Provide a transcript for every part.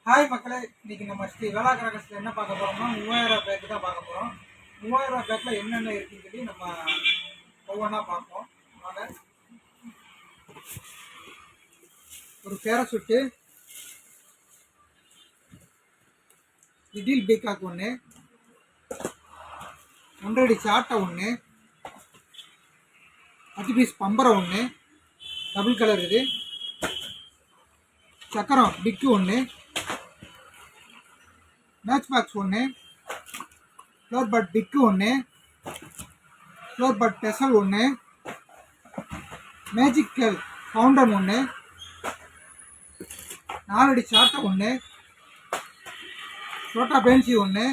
Hi மக்களே, இன்னைக்கு நம்ம ஸ்ரீ வேளா கிரகத்தில் என்ன பார்க்க போகிறோம்னா 3000 பேக்கு தான் பார்க்க போகிறோம். 3000 பேக்கில் என்னென்ன இருக்குன்னு சொல்லி நம்ம ஒவ்வொன்றா பார்ப்போம். வாங்க. ஒரு பேராசூட்டு, இடில் பேக்காக்கு ஒன்று, 1 அடி சாட்டை ஒன்று, 10 பீஸ் பம்பரம் ஒன்று, டபுள் கலர் இது, சக்கரம் பிக்கு ஒன்று, மேட்ச் பாக்ஸ் ஒன்று, ஃப்ளோர் பட் பிக்கு ஒன்று, ஃப்ளோர் பட் பெசல் ஒன்று, மேஜிக்கல் ஃபவுண்டன் ஒன்று, 4 அடி சாட்டை ஒன்று, சோட்டா பென்சி ஒன்று,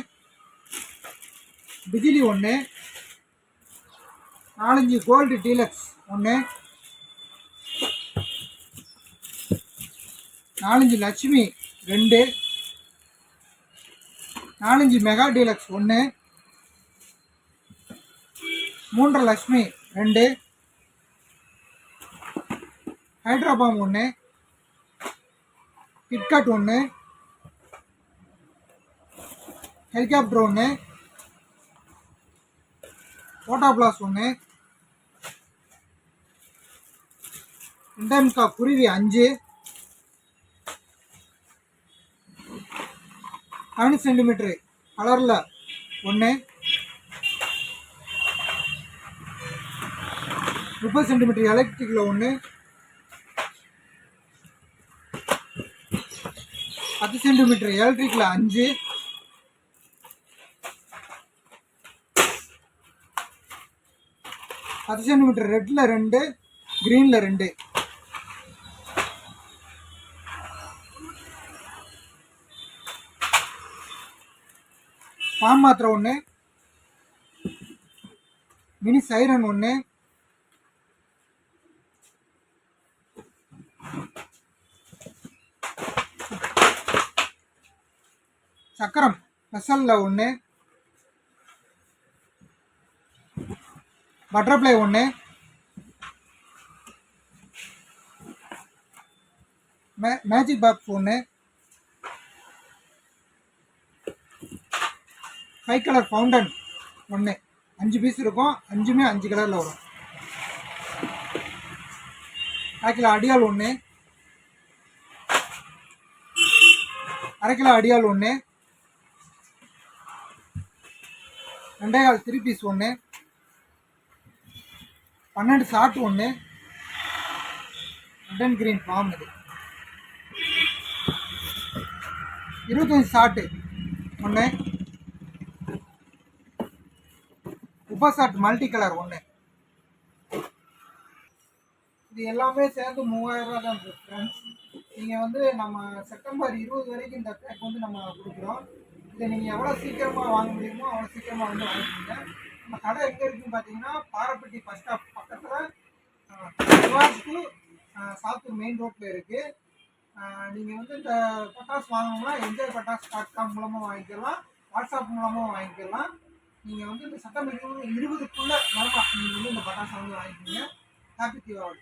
பிஜிலி ஒன்று, 4-5 கோல்டு டீலக்ஸ் ஒன்று, 4-5 Lakshmi 2, 4-5 mega deluxe 1, 3 Lakshmi 2, ஹைட்ராபாம் 1, KitKat 1, helicopter 1, போட்டாபிளாஸ் 1, இண்டம்கா குருவி 5, 7 சென்டிமீட்டர் கலரில் 1, 30 சென்டிமீட்டர் எலக்ட்ரிக்கில் 1, 10 சென்டிமீட்டர் எலக்ட்ரிக்கில் 5, 10 சென்டிமீட்டர் ரெட்டில் 2, க்ரீனில் 2, பாம் மாத்திரை 1, மினி சைரன் 1, சக்கரம் ஸ்பெஷலில் 1, butterfly 1, magic box 1, 5 colour fountain 1, 5 piece இருக்கும், 5மே 5 கலரில் வரும். 1/2 கிலோ அடியால் 1, 1/2 கிலோ அடியால் 1, 2.5 3 piece 1, 12 shot 1, red and green form இது, 25 ஷார்ட்டு 1, உபசாட் மல்டி கலர் 1. இது எல்லாமே சேர்ந்து 3000 ரூபா தான் இருக்குது ஃப்ரெண்ட்ஸ். நீங்கள் நம்ம செப்டம்பர் 20 வரைக்கும் இந்த பேக் நம்ம கொடுக்குறோம். இதை நீங்கள் எவ்வளோ சீக்கிரமாக வாங்க முடியுமோ அவ்வளோ சீக்கிரமாக வாங்கிக்கோங்க. நம்ம கடை எங்கே இருக்குதுன்னு பார்த்தீங்கன்னா பாரப்பட்டி பஸ் ஸ்டாப் பக்கத்தில் டு சாத்தூர் மெயின் ரோட்டில் இருக்குது. நீங்கள் இந்த பட்டாசு வாங்கணும்னா enjoypatasu.com மூலமாக வாங்கிக்கலாம், வாட்ஸ்அப் மூலமாக வாங்கிக்கலாம். நீங்கள் இந்த செப்டம்பர் 20க்குள்ளே நீங்கள் இந்த பட்டாசு வாங்கிக்கோங்க. ஹாப்பி தீபாவளி.